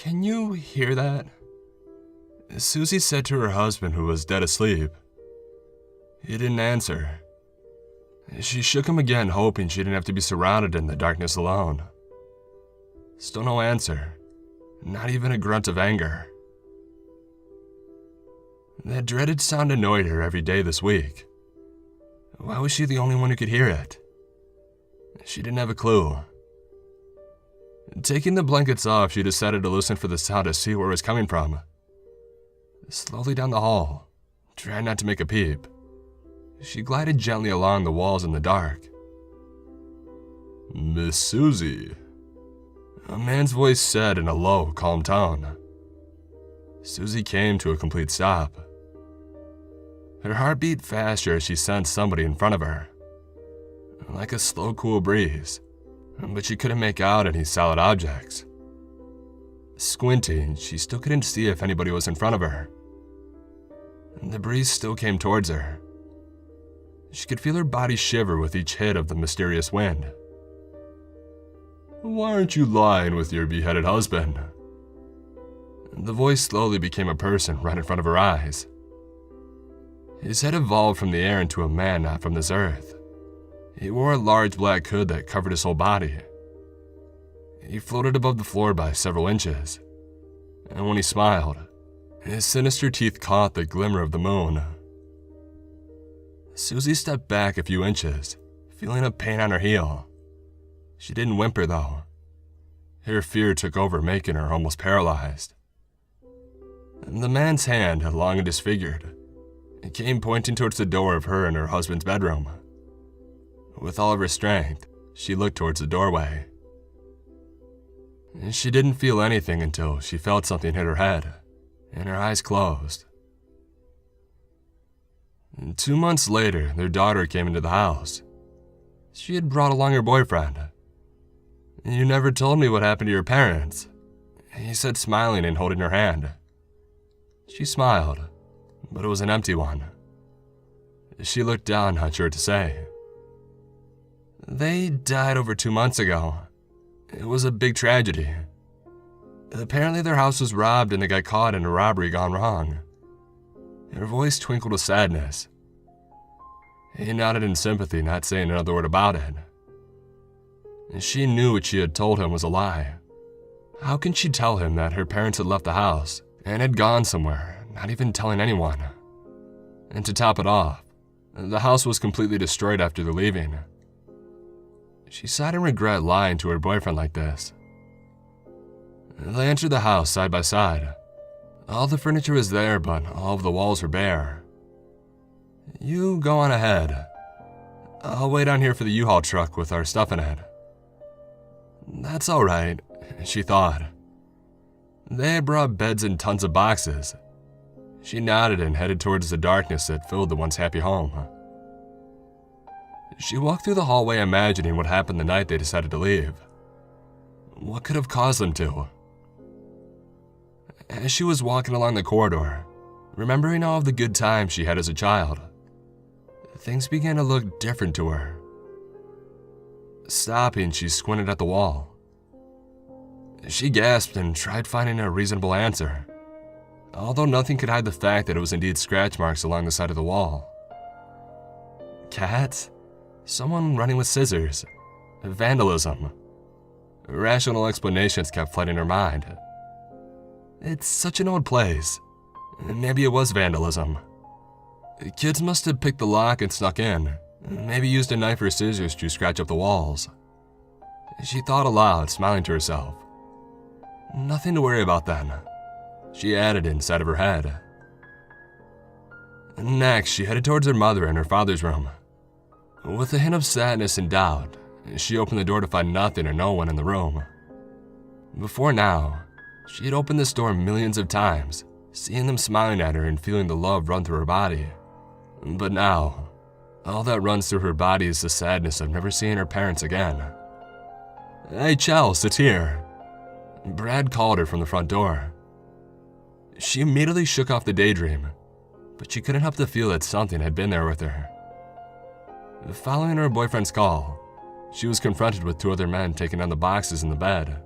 Can you hear that? Susie said to her husband, who was dead asleep. He didn't answer. She shook him again, hoping she didn't have to be surrounded in the darkness alone. Still no answer, not even a grunt of anger. That dreaded sound annoyed her every day this week. Why was she the only one who could hear it? She didn't have a clue. Taking the blankets off, she decided to listen for the sound to see where it was coming from. Slowly down the hall, trying not to make a peep, she glided gently along the walls in the dark. "Miss Susie," a man's voice said in a low, calm tone. Susie came to a complete stop. Her heart beat faster as she sensed somebody in front of her, like a slow, cool breeze, but she couldn't make out any solid objects. Squinting, she still couldn't see if anybody was in front of her. The breeze still came towards her. She could feel her body shiver with each hit of the mysterious wind. "Why aren't you lying with your beheaded husband?" The voice slowly became a person right in front of her eyes. His head evolved from the air into a man not from this earth. He wore a large black hood that covered his whole body. He floated above the floor by several inches, and when he smiled, his sinister teeth caught the glimmer of the moon. Susie stepped back a few inches, feeling a pain on her heel. She didn't whimper though. Her fear took over, making her almost paralyzed. The man's hand, long and disfigured, came pointing towards the door of her and her husband's bedroom. With all of her strength, she looked towards the doorway. She didn't feel anything until she felt something hit her head, and her eyes closed. 2 months later, their daughter came into the house. She had brought along her boyfriend. "You never told me what happened to your parents," he said, smiling and holding her hand. She smiled, but it was an empty one. She looked down, not sure what to say. "They died over 2 months ago. It was a big tragedy. Apparently their house was robbed and they got caught in a robbery gone wrong." Her voice twinkled with sadness. He nodded in sympathy, not saying another word about it. She knew what she had told him was a lie. How can she tell him that her parents had left the house and had gone somewhere, not even telling anyone? And to top it off, the house was completely destroyed after their leaving. She sighed in regret lying to her boyfriend like this. They entered the house side by side. All the furniture was there, but all of the walls were bare. "You go on ahead. I'll wait down here for the U-Haul truck with our stuff in it." That's all right, she thought. They had brought beds and tons of boxes. She nodded and headed towards the darkness that filled the once happy home. She walked through the hallway, imagining what happened the night they decided to leave. What could have caused them to? As she was walking along the corridor, remembering all of the good times she had as a child, things began to look different to her. Stopping, she squinted at the wall. She gasped and tried finding a reasonable answer, although nothing could hide the fact that it was indeed scratch marks along the side of the wall. Cats? Someone running with scissors? Vandalism? Rational explanations kept flooding her mind. It's such an old place. Maybe it was vandalism. Kids must have picked the lock and snuck in. Maybe used a knife or scissors to scratch up the walls. She thought aloud, smiling to herself. Nothing to worry about then, she added inside of her head. Next, she headed towards her mother and her father's room. With a hint of sadness and doubt, she opened the door to find nothing or no one in the room. Before now, she had opened this door millions of times, seeing them smiling at her and feeling the love run through her body. But now, all that runs through her body is the sadness of never seeing her parents again. "Hey, Chels, it's here." Brad called her from the front door. She immediately shook off the daydream, but she couldn't help to feel that something had been there with her. Following her boyfriend's call, she was confronted with two other men taking down the boxes in the bed.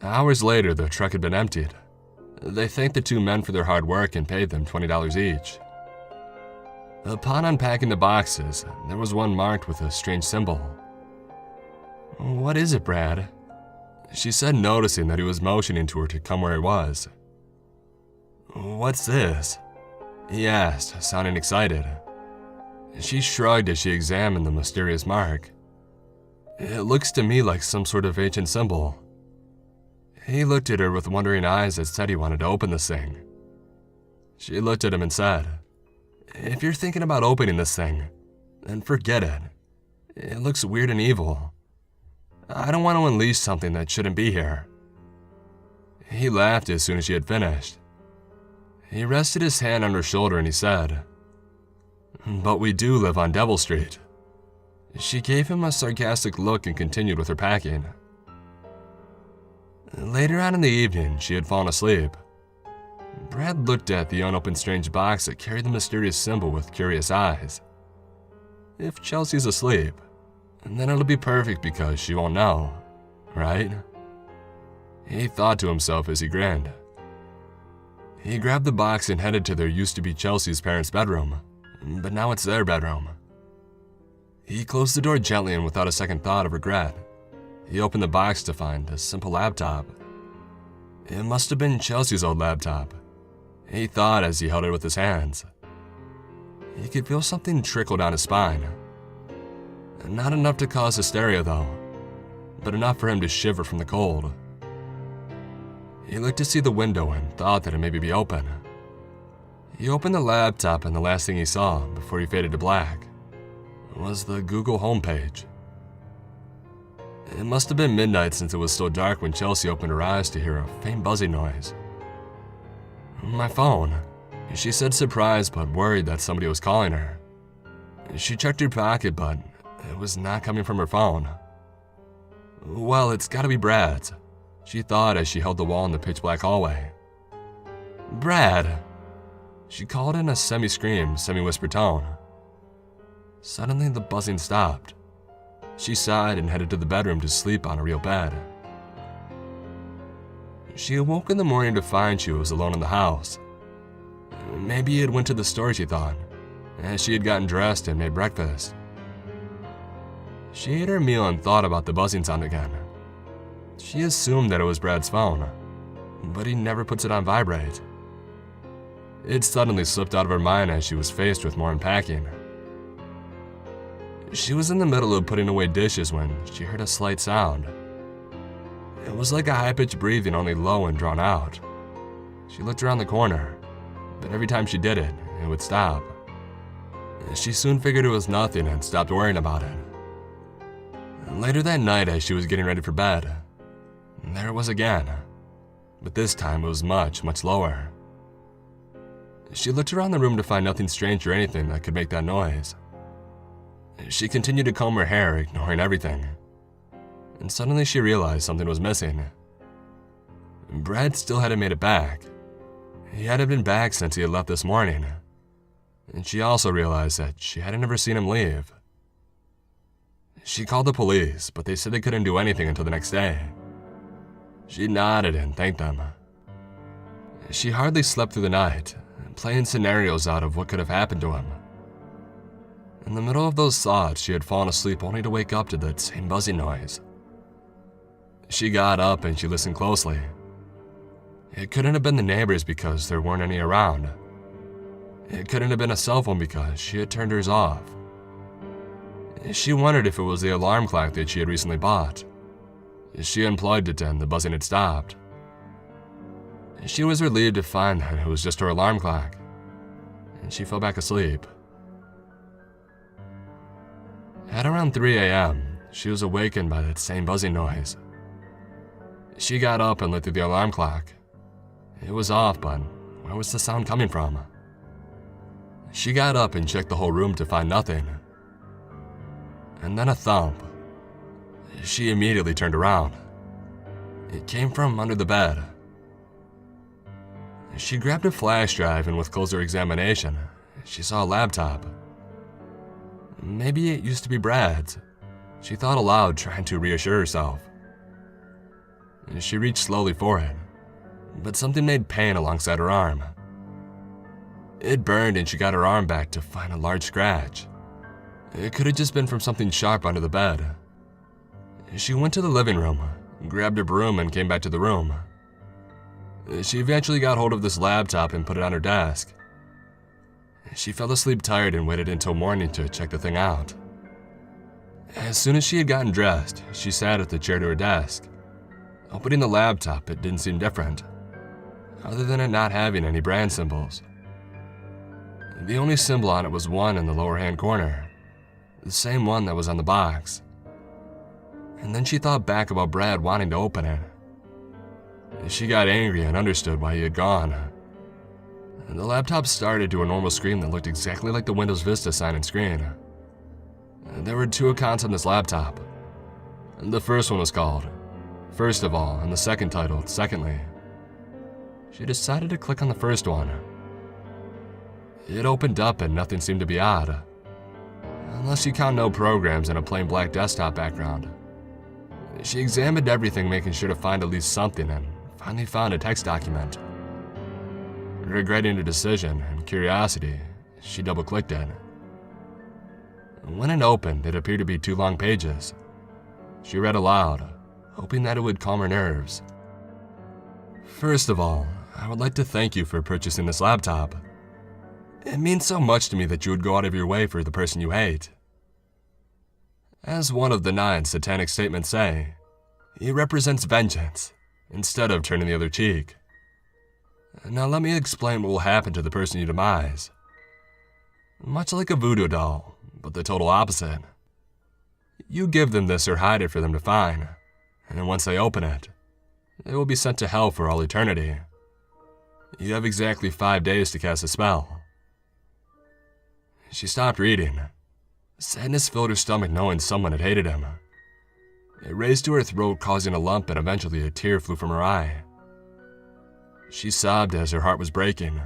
Hours later, the truck had been emptied. They thanked the two men for their hard work and paid them $20 each. Upon unpacking the boxes, there was one marked with a strange symbol. "What is it, Brad?" she said, noticing that he was motioning to her to come where he was. "What's this?" he asked, sounding excited. She shrugged as she examined the mysterious mark. "It looks to me like some sort of ancient symbol." He looked at her with wondering eyes that said he wanted to open this thing. She looked at him and said, "If you're thinking about opening this thing, then forget it. It looks weird and evil. I don't want to unleash something that shouldn't be here." He laughed as soon as she had finished. He rested his hand on her shoulder and he said, "But we do live on Devil Street." She gave him a sarcastic look and continued with her packing. Later on in the evening, she had fallen asleep. Brad looked at the unopened strange box that carried the mysterious symbol with curious eyes. If Chelsea's asleep, then it'll be perfect because she won't know, right? He thought to himself as he grinned. He grabbed the box and headed to their used-to-be Chelsea's parents' bedroom, but now it's their bedroom. He closed the door gently and without a second thought of regret. He opened the box to find a simple laptop. It must have been Chelsea's old laptop, he thought as he held it with his hands. He could feel something trickle down his spine. Not enough to cause hysteria though, but enough for him to shiver from the cold. He looked to see the window and thought that it maybe be open. He opened the laptop and the last thing he saw before he faded to black was the Google homepage. It must have been midnight since it was still dark when Chelsea opened her eyes to hear a faint buzzing noise. "My phone," she said, surprised but worried that somebody was calling her. She checked her pocket, but it was not coming from her phone. "Well, it's gotta be Brad's," she thought as she held the wall in the pitch-black hallway. "Brad!" She called in a semi-scream, semi-whispered tone. Suddenly, the buzzing stopped. She sighed and headed to the bedroom to sleep on a real bed. She awoke in the morning to find she was alone in the house. Maybe he had went to the store, she thought, as she had gotten dressed and made breakfast. She ate her meal and thought about the buzzing sound again. She assumed that it was Brad's phone, but he never puts it on vibrate. It suddenly slipped out of her mind as she was faced with more unpacking. She was in the middle of putting away dishes when she heard a slight sound. It was like a high-pitched breathing, only low and drawn out. She looked around the corner, but every time she did it, it would stop. She soon figured it was nothing and stopped worrying about it. Later that night, as she was getting ready for bed, there it was again, but this time it was much, much lower. She looked around the room to find nothing strange or anything that could make that noise. She continued to comb her hair, ignoring everything. And suddenly she realized something was missing. Brad still hadn't made it back. He hadn't been back since he had left this morning. And she also realized that she hadn't ever seen him leave. She called the police, but they said they couldn't do anything until the next day. She nodded and thanked them. She hardly slept through the night, playing scenarios out of what could have happened to him. In the middle of those thoughts, she had fallen asleep only to wake up to that same buzzing noise. She got up and she listened closely. It couldn't have been the neighbors because there weren't any around. It couldn't have been a cell phone because she had turned hers off. She wondered if it was the alarm clock that she had recently bought. She unplugged it and the buzzing had stopped. She was relieved to find that it was just her alarm clock, and she fell back asleep. At around 3 a.m., she was awakened by that same buzzing noise. She got up and looked at the alarm clock. It was off, but where was the sound coming from? She got up and checked the whole room to find nothing. And then a thump. She immediately turned around. It came from under the bed. She grabbed a flash drive and with closer examination, she saw a laptop. Maybe it used to be Brad's, she thought aloud, trying to reassure herself. She reached slowly for it, but something made pain alongside her arm. It burned and she got her arm back to find a large scratch. It could have just been from something sharp under the bed. She went to the living room, grabbed a broom, and came back to the room. She eventually got hold of this laptop and put it on her desk. She fell asleep tired and waited until morning to check the thing out. As soon as she had gotten dressed, she sat at the chair to her desk. Opening the laptop, it didn't seem different, other than it not having any brand symbols. The only symbol on it was one in the lower hand corner, the same one that was on the box. And then she thought back about Brad wanting to open it. She got angry and understood why he had gone. The laptop started to a normal screen that looked exactly like the Windows Vista sign-in screen. There were 2 accounts on this laptop. The first one was called First of All, and the second titled Secondly. She decided to click on the first one. It opened up and nothing seemed to be odd, unless you count no programs and a plain black desktop background. She examined everything, making sure to find at least something, and finally found a text document. Regretting her decision and curiosity, she double-clicked it. When it opened, it appeared to be 2 long pages. She read aloud, hoping that it would calm her nerves. First of all, I would like to thank you for purchasing this laptop. It means so much to me that you would go out of your way for the person you hate. As one of the 9 satanic statements say, he represents vengeance, instead of turning the other cheek. Now let me explain what will happen to the person you demise. Much like a voodoo doll, but the total opposite. You give them this or hide it for them to find, and once they open it, they will be sent to hell for all eternity. You have exactly 5 days to cast a spell. She stopped reading. Sadness filled her stomach knowing someone had hated him. It raised to her throat, causing a lump, and eventually a tear flew from her eye. She sobbed as her heart was breaking.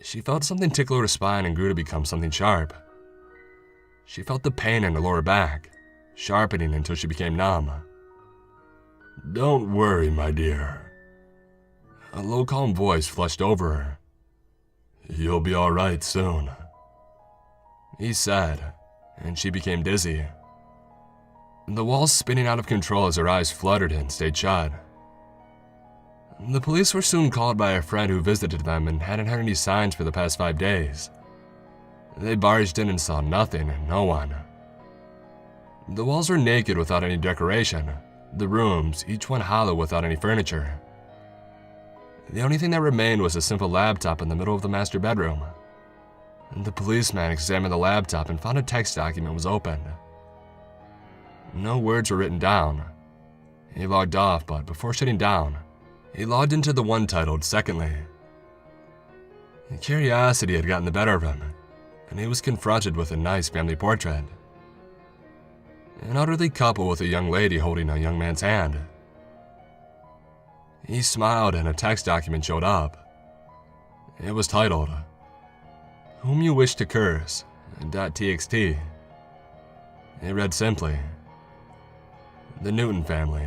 She felt something tickle her spine and grew to become something sharp. She felt the pain in her lower back, sharpening until she became numb. Don't worry, my dear. A low, calm voice flushed over her. You'll be all right soon, he said, and she became dizzy. The walls spinning out of control as her eyes fluttered and stayed shut. The police were soon called by a friend who visited them and hadn't heard any signs for the past 5 days. They barged in and saw nothing and no one. The walls were naked without any decoration, the rooms, each one hollow without any furniture. The only thing that remained was a simple laptop in the middle of the master bedroom. The policeman examined the laptop and found a text document was opened. No words were written down. He logged off, but before shutting down, he logged into the one titled Secondly. Curiosity had gotten the better of him, and he was confronted with a nice family portrait. An elderly couple with a young lady holding a young man's hand. He smiled and a text document showed up. It was titled, Whom You Wish to Curse, .txt. It read simply, The Newton Family.